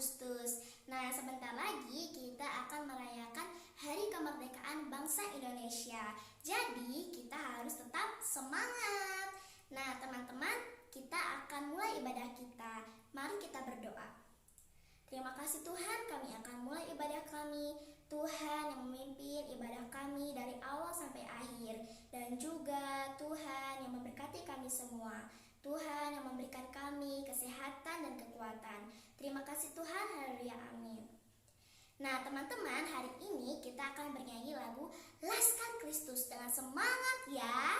Agustus. Nah, sebentar lagi kita akan merayakan Hari Kemerdekaan Bangsa Indonesia. Jadi, kita harus tetap semangat. Nah, teman-teman, kita akan mulai ibadah kita. Mari kita berdoa. Terima kasih Tuhan, kami akan mulai ibadah kami. Tuhan yang memimpin ibadah kami dari awal sampai akhir. Dan juga Tuhan yang memberkati kami semua. Tuhan yang memberikan kami kesehatan dan kekuatan. Terima kasih Tuhan, haleluya, amin. Nah teman-teman, hari ini kita akan bernyanyi lagu Laskar Kristus dengan semangat ya.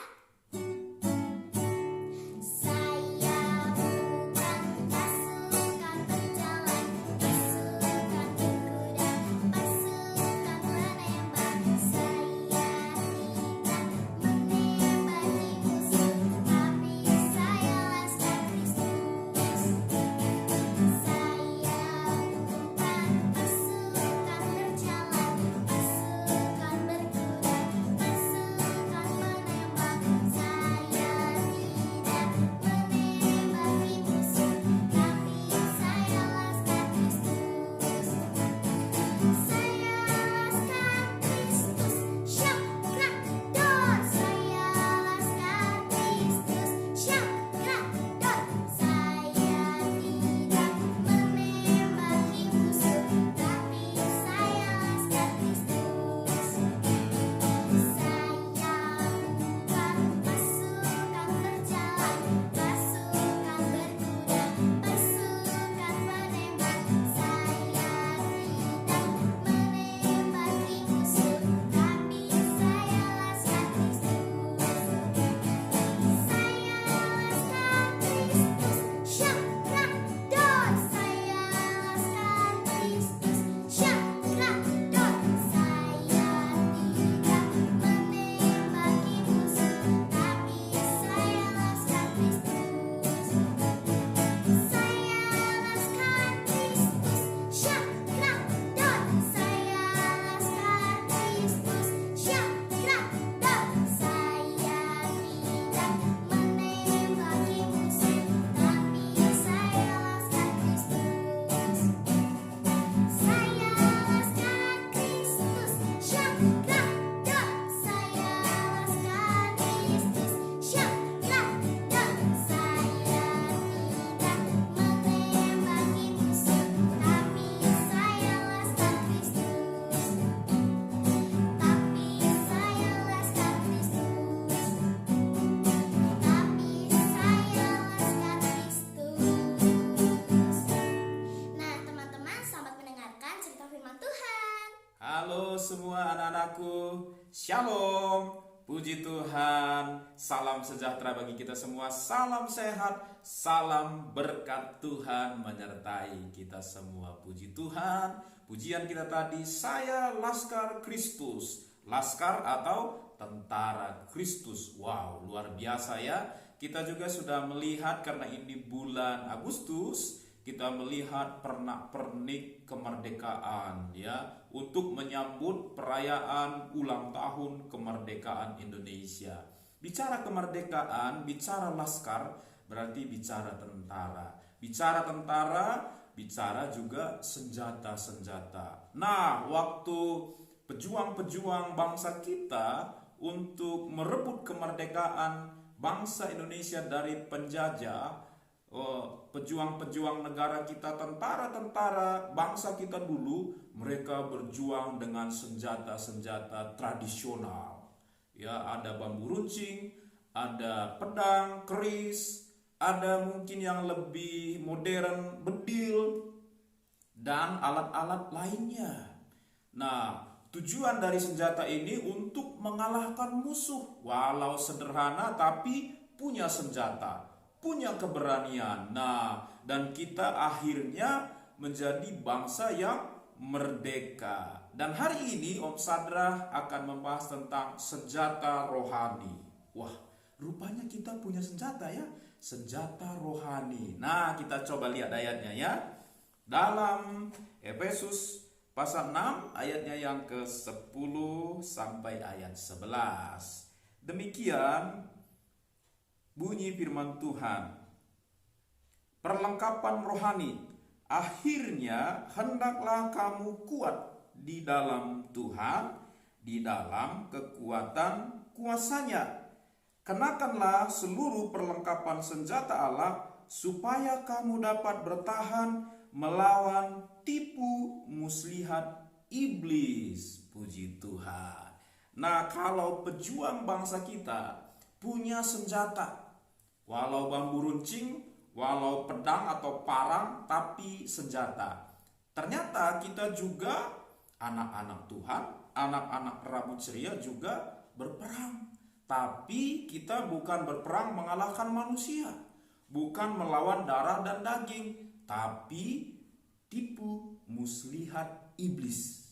Halo semua anak-anakku, Shalom, puji Tuhan, salam sejahtera bagi kita semua, salam sehat, salam berkat Tuhan menyertai kita semua. Puji Tuhan, pujian kita tadi, saya Laskar Kristus, Laskar atau Tentara Kristus. Wow, luar biasa ya. Kita juga sudah melihat karena ini bulan Agustus, kita melihat pernak-pernik kemerdekaan ya, untuk menyambut perayaan ulang tahun kemerdekaan Indonesia. Bicara kemerdekaan, bicara laskar, berarti bicara tentara. Bicara tentara, bicara juga senjata-senjata. Nah, waktu pejuang-pejuang bangsa kita untuk merebut kemerdekaan bangsa Indonesia dari penjajah, pejuang-pejuang negara kita, tentara-tentara bangsa kita dulu, mereka berjuang dengan senjata-senjata tradisional. Ya, ada bambu runcing, ada pedang, keris, ada mungkin yang lebih modern, bedil, dan alat-alat lainnya. Nah, tujuan dari senjata ini untuk mengalahkan musuh, walau sederhana tapi punya senjata, punya keberanian. Nah, dan kita akhirnya menjadi bangsa yang merdeka. Dan hari ini Om Sadra akan membahas tentang senjata rohani. Wah, rupanya kita punya senjata ya, senjata rohani. Nah, kita coba lihat ayatnya ya. Dalam Efesus pasal 6 ayatnya yang ke-10 sampai ayat 11. Demikian bunyi firman Tuhan. Perlengkapan rohani akhirnya hendaklah kamu kuat di dalam Tuhan, di dalam kekuatan kuasa-Nya. Kenakanlah seluruh perlengkapan senjata Allah supaya kamu dapat bertahan melawan tipu muslihat iblis. Puji Tuhan. Nah, kalau pejuang bangsa kita punya senjata, walau bambu runcing, walau pedang atau parang, tapi senjata. Ternyata kita juga anak-anak Tuhan, anak-anak rambut ceria juga berperang. Tapi kita bukan berperang mengalahkan manusia, bukan melawan darah dan daging, tapi tipu muslihat iblis.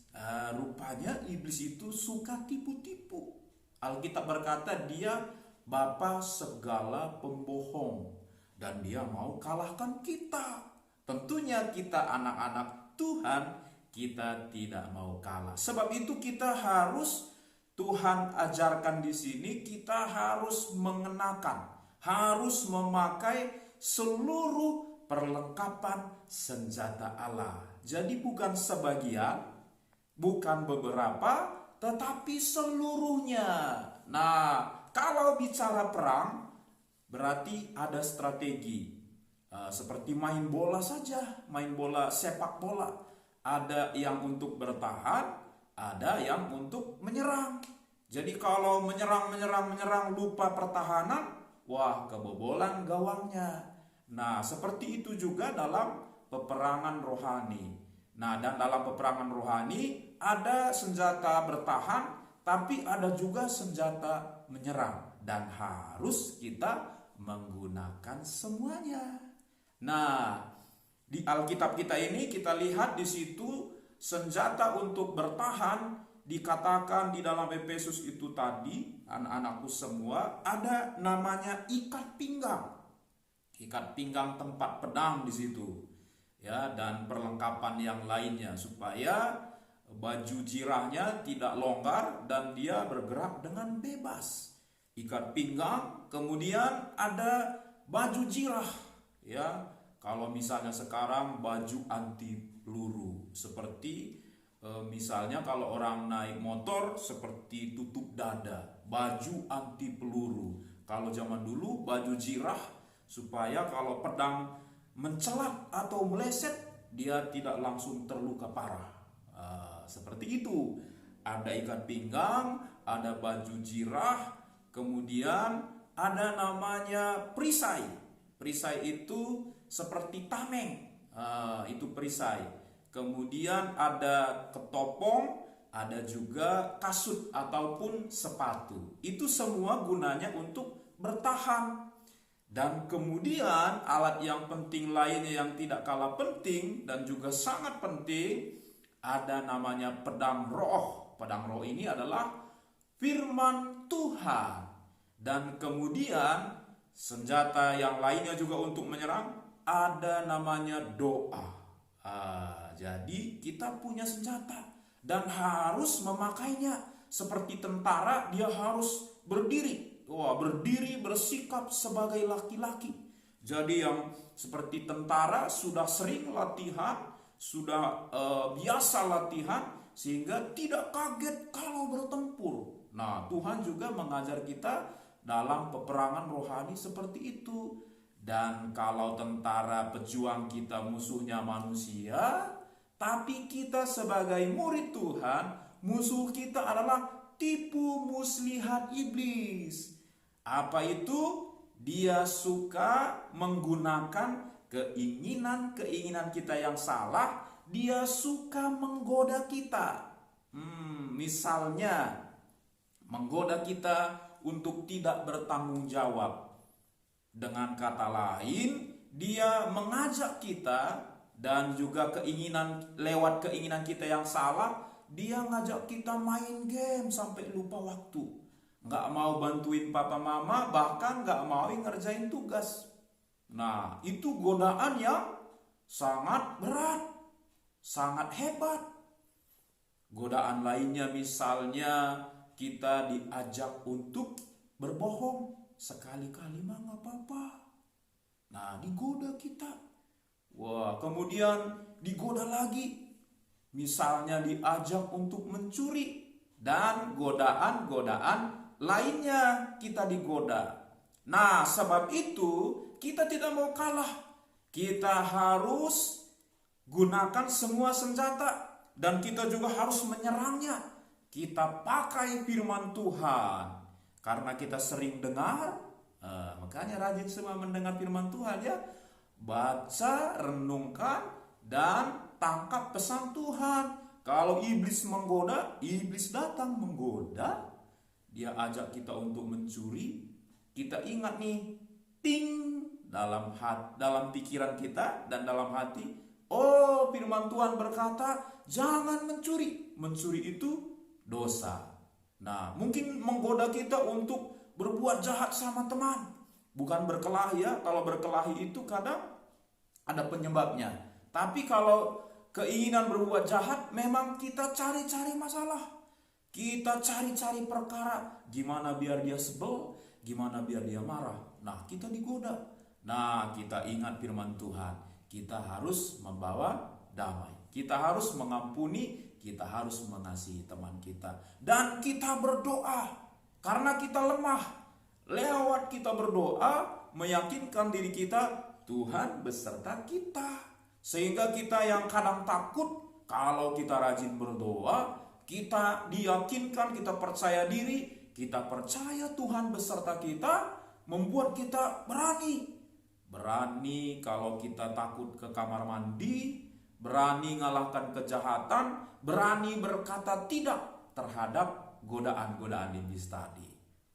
Rupanya iblis itu suka tipu-tipu. Alkitab berkata dia bapa segala pembohong, dan dia mau kalahkan kita. Tentunya kita anak-anak Tuhan, kita tidak mau kalah. Sebab itu kita harus, Tuhan ajarkan di sini, kita harus mengenakan, harus memakai seluruh perlengkapan senjata Allah. Jadi bukan sebagian, bukan beberapa, tetapi seluruhnya. Nah, kalau bicara perang, berarti ada strategi. Seperti main bola saja, main bola sepak bola. Ada yang untuk bertahan, ada yang untuk menyerang. Jadi kalau menyerang lupa pertahanan, wah, kebobolan gawangnya. Nah, seperti itu juga dalam peperangan rohani. Nah, dan dalam peperangan rohani ada senjata bertahan, tapi ada juga senjata menyerang, dan harus kita menggunakan semuanya. Nah, di Alkitab kita ini kita lihat di situ senjata untuk bertahan dikatakan di dalam Efesus itu tadi, anak-anakku semua, ada namanya ikat pinggang. Ikat pinggang tempat pedang di situ. Ya, dan perlengkapan yang lainnya supaya baju jirahnya tidak longgar dan dia bergerak dengan bebas. Ikat pinggang, kemudian ada baju jirah. Ya, kalau misalnya sekarang baju anti peluru, seperti misalnya kalau orang naik motor seperti tutup dada, baju anti peluru. Kalau zaman dulu baju jirah supaya kalau pedang mencelat atau meleset dia tidak langsung terluka parah. Seperti itu. Ada ikat pinggang, ada baju jirah, kemudian ada namanya perisai. Perisai itu seperti tameng, itu perisai. Kemudian ada ketopong, ada juga kasut ataupun sepatu. Itu semua gunanya untuk bertahan. Dan kemudian alat yang penting lainnya yang tidak kalah penting dan juga sangat penting, ada namanya pedang roh. Pedang roh ini adalah firman Tuhan. Dan kemudian senjata yang lainnya juga untuk menyerang, ada namanya doa. Jadi kita punya senjata dan harus memakainya. Seperti tentara, dia harus berdiri. Berdiri bersikap sebagai laki-laki. Jadi yang seperti tentara sudah sering latihan, sudah biasa latihan, sehingga tidak kaget kalau bertempur. Nah, Tuhan juga mengajar kita dalam peperangan rohani seperti itu. Dan kalau tentara pejuang kita musuhnya manusia, tapi kita sebagai murid Tuhan, musuh kita adalah tipu muslihat iblis. Apa itu? Dia suka menggunakan keinginan-keinginan kita yang salah. Dia suka menggoda kita. Misalnya menggoda kita untuk tidak bertanggung jawab. Dengan kata lain, dia mengajak kita dan juga lewat keinginan kita yang salah, dia ngajak kita main game sampai lupa waktu. Nggak mau bantuin papa mama, bahkan nggak mau ngerjain tugas. Nah, itu godaan yang sangat berat, sangat hebat. Godaan lainnya misalnya kita diajak untuk berbohong. Sekali-kali mah nggak apa-apa. Nah, digoda kita. Wah, kemudian digoda lagi. Misalnya diajak untuk mencuri dan godaan-godaan lainnya kita digoda. Nah, sebab itu kita tidak mau kalah. Kita harus gunakan semua senjata dan kita juga harus menyerangnya. Kita pakai firman Tuhan karena kita sering dengar. Makanya rajin semua mendengar firman Tuhan ya. Baca, renungkan, dan tangkap pesan Tuhan. Kalau iblis menggoda, iblis datang menggoda. Dia ajak kita untuk mencuri. Kita ingat nih, ting, dalam pikiran kita dan dalam hati. Oh, firman Tuhan berkata, jangan mencuri. Mencuri itu dosa. Nah, mungkin menggoda kita untuk berbuat jahat sama teman. Bukan berkelahi ya. Kalau berkelahi itu kadang ada penyebabnya. Tapi kalau keinginan berbuat jahat, memang kita cari-cari masalah. Kita cari-cari perkara. Gimana biar dia sebel, gimana biar dia marah. Nah, kita digoda. Nah, kita ingat firman Tuhan. Kita harus membawa damai. Kita harus mengampuni, kita harus mengasihi teman kita. Dan kita berdoa. Karena kita lemah. Lewat kita berdoa, meyakinkan diri kita, Tuhan beserta kita. Sehingga kita yang kadang takut, kalau kita rajin berdoa, kita diyakinkan, kita percaya diri, kita percaya Tuhan beserta kita, membuat kita berani. Berani kalau kita takut ke kamar mandi, berani ngalahkan kejahatan, berani berkata tidak terhadap godaan-godaan iblis tadi.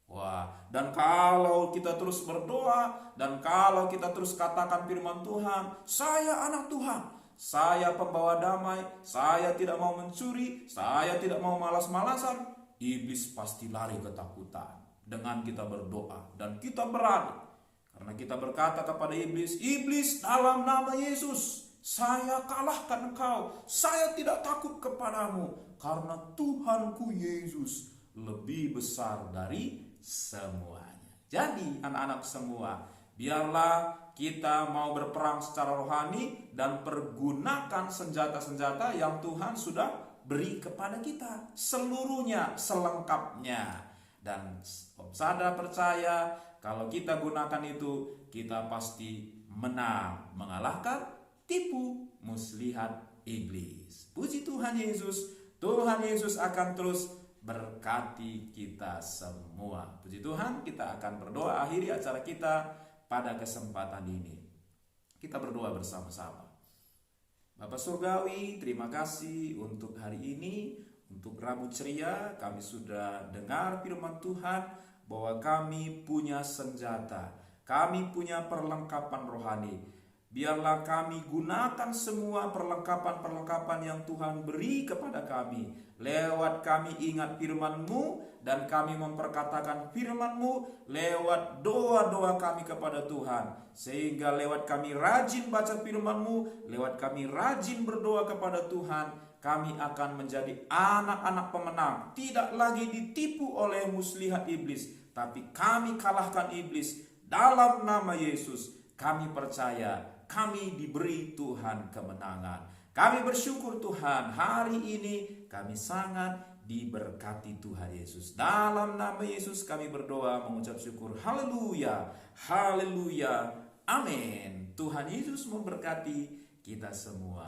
Wah, dan kalau kita terus berdoa, dan kalau kita terus katakan firman Tuhan, saya anak Tuhan, saya pembawa damai, saya tidak mau mencuri, saya tidak mau malas-malasan, iblis pasti lari ketakutan. Dengan kita berdoa dan kita berani, karena kita berkata kepada iblis, iblis dalam nama Yesus, saya kalahkan engkau, saya tidak takut kepadamu, karena Tuhanku Yesus lebih besar dari semuanya. Jadi anak-anak semua, biarlah kita mau berperang secara rohani dan pergunakan senjata-senjata yang Tuhan sudah beri kepada kita, seluruhnya, selengkapnya. Dan sadar percaya kalau kita gunakan itu, kita pasti menang, mengalahkan tipu muslihat iblis. Puji Tuhan Yesus. Tuhan Yesus akan terus berkati kita semua. Puji Tuhan, kita akan berdoa akhiri acara kita pada kesempatan ini. Kita berdoa bersama-sama. Bapa Surgawi, terima kasih untuk hari ini, untuk Rabu Ceria. Kami sudah dengar firman Tuhan bahwa kami punya senjata, kami punya perlengkapan rohani. Biarlah kami gunakan semua perlengkapan-perlengkapan yang Tuhan beri kepada kami. Lewat kami ingat firman-Mu dan kami memperkatakan firman-Mu lewat doa-doa kami kepada Tuhan. Sehingga lewat kami rajin baca firman-Mu, lewat kami rajin berdoa kepada Tuhan, kami akan menjadi anak-anak pemenang. Tidak lagi ditipu oleh muslihat iblis, tapi kami kalahkan iblis dalam nama Yesus. Kami percaya kami diberi Tuhan kemenangan. Kami bersyukur Tuhan, hari ini kami sangat diberkati Tuhan Yesus. Dalam nama Yesus kami berdoa mengucap syukur. Haleluya, haleluya, amin. Tuhan Yesus memberkati kita semua.